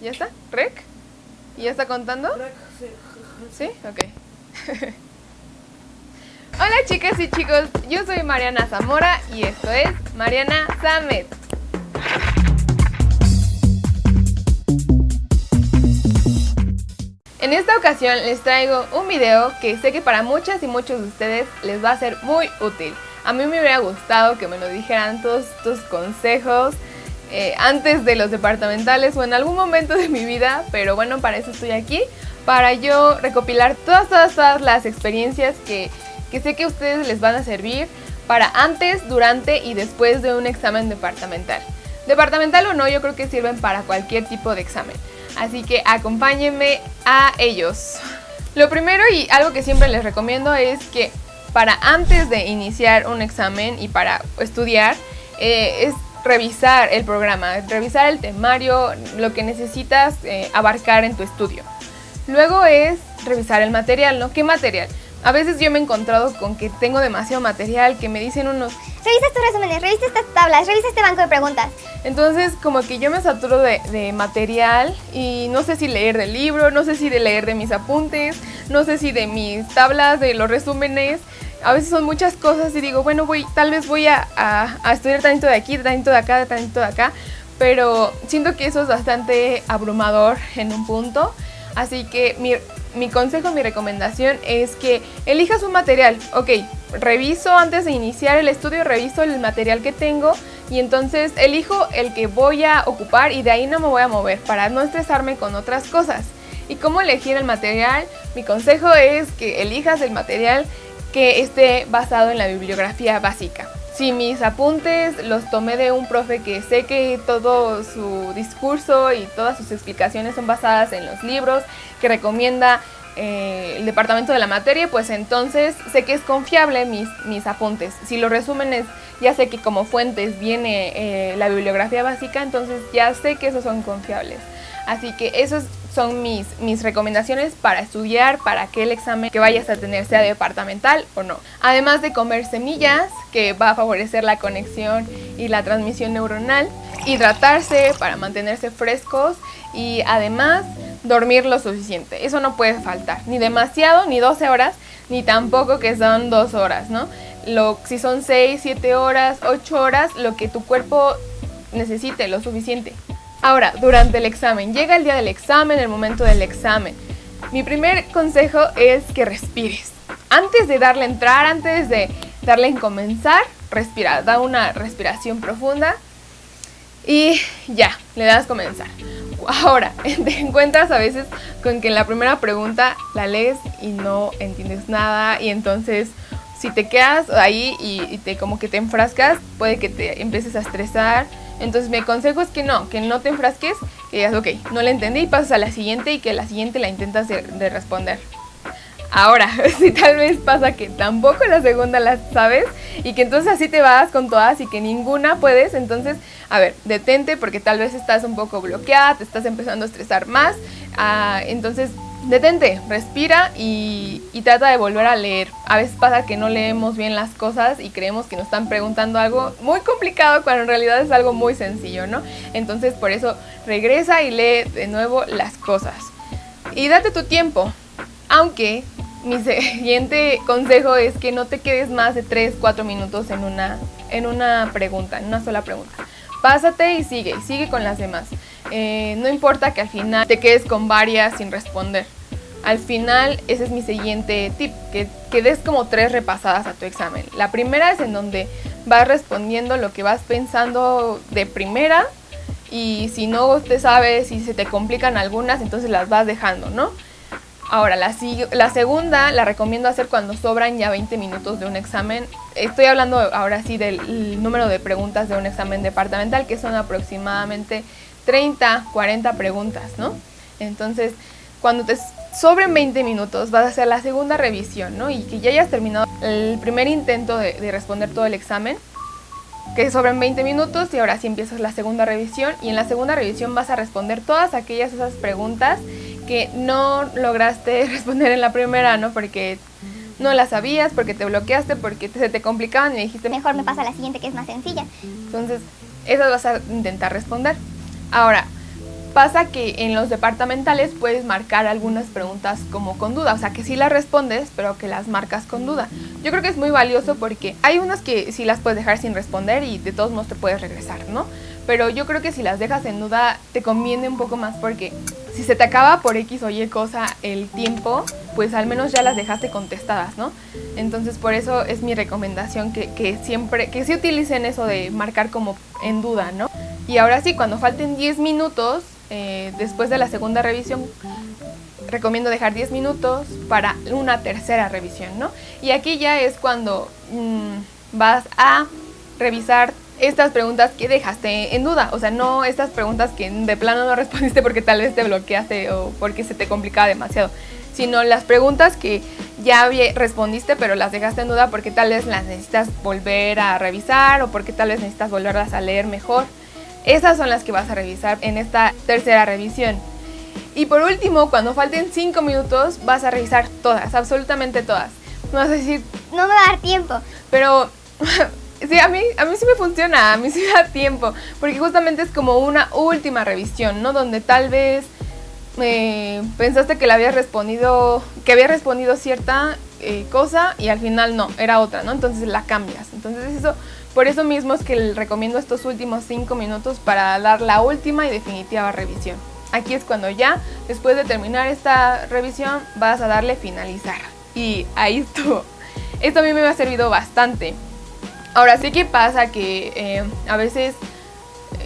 ¿Ya está? ¿Rec? ¿Y ya está contando? Rec, sí. ¿Sí? Ok. Hola chicas y chicos, yo soy Mariana Zamora y esto es Mariana Samet. En esta ocasión les traigo un video que sé que para muchas y muchos de ustedes les va a ser muy útil. A mí me hubiera gustado que me lo dijeran todos estos consejos antes de los departamentales o en algún momento de mi vida, pero bueno, para eso estoy aquí, para yo recopilar todas las experiencias que sé que a ustedes les van a servir para antes, durante y después de un examen departamental. Departamental o no, yo creo que sirven para cualquier tipo de examen. Así que acompáñenme a ellos. Lo primero y algo que siempre les recomiendo es que para antes de iniciar un examen y para estudiar es revisar el programa, revisar el temario, lo que necesitas abarcar en tu estudio. Luego es revisar el material, ¿no? ¿Qué material? A veces yo me he encontrado con que tengo demasiado material, que me dicen unos... Revisa tus resúmenes, revisa estas tablas, revisa este banco de preguntas. Entonces como que yo me saturo de material y no sé si leer del libro, no sé si de leer de mis apuntes, no sé si de mis tablas, de los resúmenes. A veces son muchas cosas y digo, bueno, tal vez voy a estudiar tanto de aquí, tanto de acá, tanto de acá. Pero siento que eso es bastante abrumador en un punto. Así que mi consejo, mi recomendación es que elijas un material. Ok, reviso antes de iniciar el estudio, reviso el material que tengo y entonces elijo el que voy a ocupar y de ahí no me voy a mover para no estresarme con otras cosas. ¿Y cómo elegir el material? Mi consejo es que elijas el material que esté basado en la bibliografía básica. Si mis apuntes los tomé de un profe que sé que todo su discurso y todas sus explicaciones son basadas en los libros que recomienda el departamento de la materia, pues entonces sé que es confiable mis apuntes. Si los resúmenes ya sé que como fuentes viene la bibliografía básica, entonces ya sé que esos son confiables. Así que esos son mis recomendaciones para estudiar, para que el examen que vayas a tener sea departamental o no. Además de comer semillas, que va a favorecer la conexión y la transmisión neuronal. Hidratarse para mantenerse frescos y además dormir lo suficiente. Eso no puede faltar, ni demasiado, ni 12 horas, ni tampoco que son 2 horas, ¿no? Si son 6, 7 horas, 8 horas, lo que tu cuerpo necesite, lo suficiente. Ahora, durante el examen, llega el día del examen, el momento del examen. Mi primer consejo es que respires. Antes de darle a entrar, antes de darle en comenzar, respira. Da una respiración profunda y ya, le das comenzar. Ahora, te encuentras a veces con que en la primera pregunta la lees y no entiendes nada y entonces si te quedas ahí y como que te enfrascas, puede que te empieces a estresar. Entonces mi consejo es que no te enfrasques, que digas, ok, no la entendí y pasas a la siguiente y que la siguiente la intentas de responder. Ahora, si tal vez pasa que tampoco la segunda la sabes y que entonces así te vas con todas y que ninguna puedes, entonces, a ver, detente porque tal vez estás un poco bloqueada, te estás empezando a estresar más, entonces detente, respira y trata de volver a leer. A veces pasa que no leemos bien las cosas y creemos que nos están preguntando algo muy complicado cuando en realidad es algo muy sencillo, ¿no? Entonces por eso regresa y lee de nuevo las cosas. Y date tu tiempo, aunque mi siguiente consejo es que no te quedes más de 3-4 minutos en una pregunta, en una sola pregunta. Pásate y sigue con las demás. No importa que al final te quedes con varias sin responder. Al final, ese es mi siguiente tip, que des como 3 repasadas a tu examen. La primera es en donde vas respondiendo lo que vas pensando de primera y si no te sabes, si se te complican algunas, entonces las vas dejando, ¿no? Ahora, la segunda la recomiendo hacer cuando sobran ya 20 minutos de un examen. Estoy hablando ahora sí del número de preguntas de un examen departamental, que son aproximadamente 30, 40 preguntas, ¿no? Entonces, cuando te sobren 20 minutos, vas a hacer la segunda revisión, ¿no? Y que ya hayas terminado el primer intento de responder todo el examen, que sobren 20 minutos y ahora sí empiezas la segunda revisión. Y en la segunda revisión vas a responder todas esas preguntas que no lograste responder en la primera, ¿no? Porque no las sabías, porque te bloqueaste, porque se te complicaban y dijiste Mejor me paso a la siguiente que es más sencilla. Entonces, esas vas a intentar responder. Ahora, pasa que en los departamentales puedes marcar algunas preguntas como con duda, o sea que sí las respondes, pero que las marcas con duda. Yo creo que es muy valioso porque hay unas que sí las puedes dejar sin responder y de todos modos te puedes regresar, ¿no? Pero yo creo que si las dejas en duda te conviene un poco más porque si se te acaba por X o Y cosa el tiempo, pues al menos ya las dejaste contestadas, ¿no? Entonces por eso es mi recomendación que siempre, que sí utilicen eso de marcar como en duda, ¿no? Y ahora sí, cuando falten 10 minutos, después de la segunda revisión, recomiendo dejar 10 minutos para una tercera revisión, ¿no? Y aquí ya es cuando vas a revisar estas preguntas que dejaste en duda, o sea, no estas preguntas que de plano no respondiste porque tal vez te bloqueaste o porque se te complicaba demasiado, sino las preguntas que ya respondiste pero las dejaste en duda porque tal vez las necesitas volver a revisar o porque tal vez necesitas volverlas a leer mejor. Esas son las que vas a revisar en esta tercera revisión. Y por último, cuando falten 5 minutos, vas a revisar todas, absolutamente todas. Me vas a decir, no me va a dar tiempo. Pero sí, a mí sí me funciona, a mí sí me da tiempo, porque justamente es como una última revisión, ¿no? Donde tal vez pensaste que habías respondido cierta cosa y al final no, era otra, ¿no? Entonces la cambias. Entonces eso, por eso mismo es que les recomiendo estos últimos 5 minutos para dar la última y definitiva revisión. Aquí es cuando ya, después de terminar esta revisión, vas a darle finalizar. Y ahí estuvo. Esto a mí me ha servido bastante. Ahora sí que pasa que a veces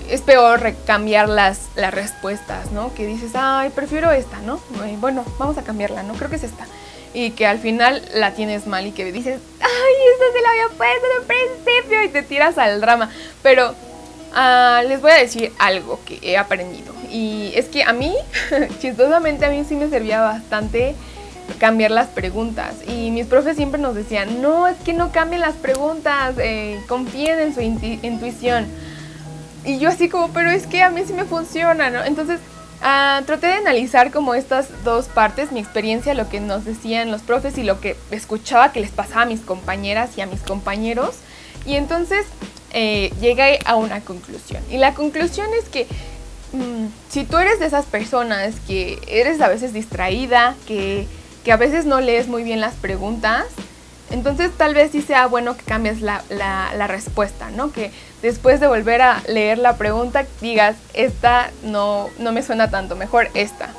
es peor cambiar las respuestas, ¿no? Que dices, ay, prefiero esta, ¿no? Bueno, vamos a cambiarla, ¿no? Creo que es esta. Y que al final la tienes mal y que dices, ay, esta se la había puesto en un principio y te tiras al drama. Pero les voy a decir algo que he aprendido. Y es que a mí, chistosamente, a mí sí me servía bastante cambiar las preguntas. Y mis profes siempre nos decían, no, es que no cambien las preguntas, confíen en su intuición. Y yo así como, pero es que a mí sí me funciona, ¿no? Entonces traté de analizar como estas dos partes, mi experiencia, lo que nos decían los profes y lo que escuchaba que les pasaba a mis compañeras y a mis compañeros. Y entonces llegué a una conclusión. Y la conclusión es que si tú eres de esas personas que eres a veces distraída, que a veces no lees muy bien las preguntas, entonces tal vez sí sea bueno que cambies la respuesta, ¿no? Que después de volver a leer la pregunta digas, esta no me suena tanto, mejor esta.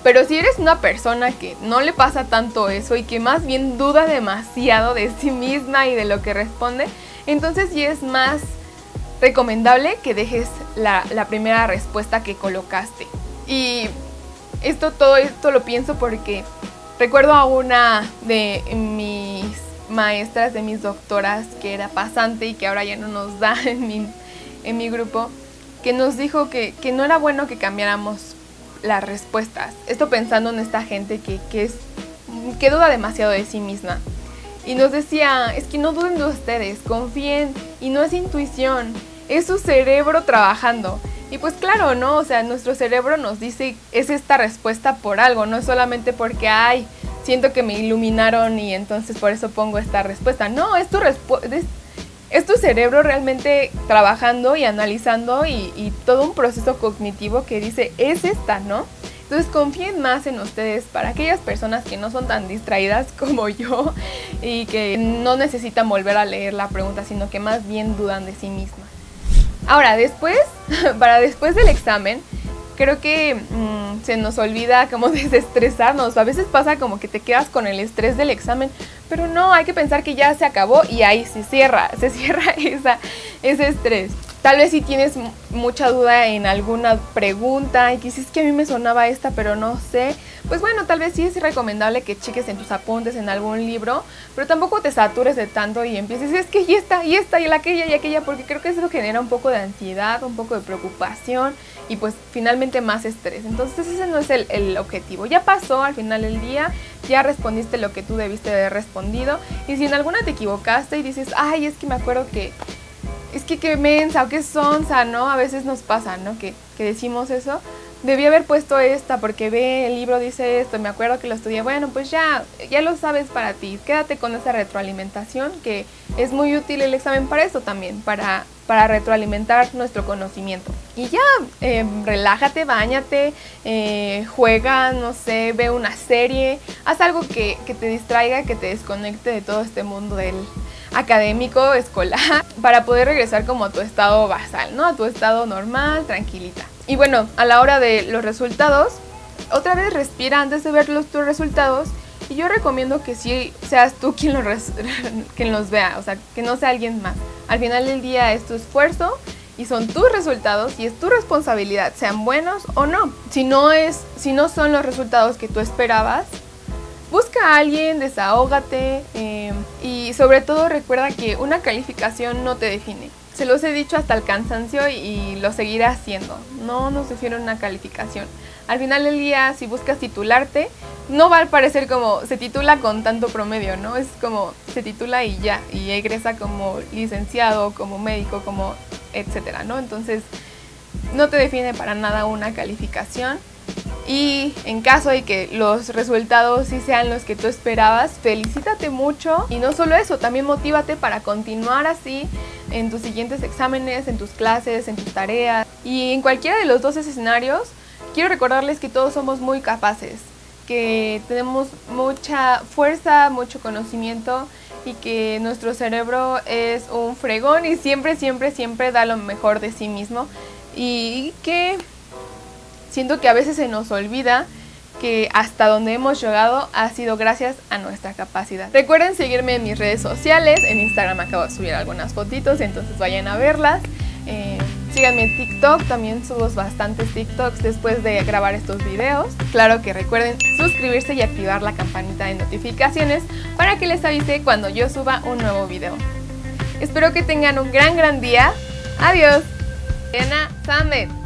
Pero si eres una persona que no le pasa tanto eso y que más bien duda demasiado de sí misma y de lo que responde, entonces sí es más recomendable que dejes la primera respuesta que colocaste. Y todo esto lo pienso porque recuerdo a una de mis maestras, de mis doctoras, que era pasante y que ahora ya no nos da en mi grupo, que nos dijo que no era bueno que cambiáramos las respuestas. Esto pensando en esta gente que duda demasiado de sí misma. Y nos decía, es que no duden de ustedes, confíen, y no es intuición, es su cerebro trabajando. Y pues claro, ¿no? O sea, nuestro cerebro nos dice, es esta respuesta por algo, no es solamente porque, ay, siento que me iluminaron y entonces por eso pongo esta respuesta. No, es tu cerebro realmente trabajando y analizando y todo un proceso cognitivo que dice, es esta, ¿no? Entonces confíen más en ustedes para aquellas personas que no son tan distraídas como yo y que no necesitan volver a leer la pregunta, sino que más bien dudan de sí mismas. Ahora, después del examen, creo que se nos olvida como desestresarnos. A veces pasa como que te quedas con el estrés del examen, pero no, hay que pensar que ya se acabó y ahí se cierra ese estrés. Tal vez si tienes mucha duda en alguna pregunta y que dices que a mí me sonaba esta, pero no sé, pues bueno, tal vez sí es recomendable que cheques en tus apuntes, en algún libro, pero tampoco te satures de tanto y empieces, es que y esta, y aquella, porque creo que eso genera un poco de ansiedad, un poco de preocupación y pues finalmente más estrés. Entonces ese no es el objetivo. Ya pasó al final del día, ya respondiste lo que tú debiste de haber respondido y si en alguna te equivocaste y dices, ay, es que me acuerdo que es que qué mensa o qué sonsa, ¿no? A veces nos pasa, ¿no? Que decimos eso. Debí haber puesto esta porque el libro dice esto, me acuerdo que lo estudié. Bueno, pues ya lo sabes para ti. Quédate con esa retroalimentación que es muy útil el examen para eso también, para retroalimentar nuestro conocimiento. Y ya, relájate, báñate, juega, no sé, ve una serie, haz algo que te distraiga, que te desconecte de todo este mundo del académico, escolar, para poder regresar como a tu estado basal, ¿no? A tu estado normal, tranquilita. Y bueno, a la hora de los resultados, otra vez respira antes de ver tus resultados. Y yo recomiendo que sí seas tú quien los vea, o sea, que no sea alguien más. Al final del día es tu esfuerzo y son tus resultados y es tu responsabilidad, sean buenos o no. Si no son los resultados que tú esperabas, busca a alguien, desahógate y sobre todo recuerda que una calificación no te define. Se los he dicho hasta el cansancio y lo seguiré haciendo. No nos define una calificación. Al final del día, si buscas titularte, no va a parecer como se titula con tanto promedio, ¿no? Es como se titula y ya, y egresa como licenciado, como médico, como etcétera, ¿no? Entonces, no te define para nada una calificación. Y en caso de que los resultados sí sean los que tú esperabas, felicítate mucho. Y no solo eso, también motívate para continuar así en tus siguientes exámenes, en tus clases, en tus tareas. Y en cualquiera de los dos escenarios, quiero recordarles que todos somos muy capaces, que tenemos mucha fuerza, mucho conocimiento y que nuestro cerebro es un fregón y siempre, siempre, siempre da lo mejor de sí mismo. Y que siento que a veces se nos olvida que hasta donde hemos llegado ha sido gracias a nuestra capacidad. Recuerden seguirme en mis redes sociales. En Instagram acabo de subir algunas fotitos, entonces vayan a verlas. Síganme en TikTok, también subo bastantes TikToks después de grabar estos videos. Claro que recuerden suscribirse y activar la campanita de notificaciones para que les avise cuando yo suba un nuevo video. Espero que tengan un gran día. Adiós. Diana Samet.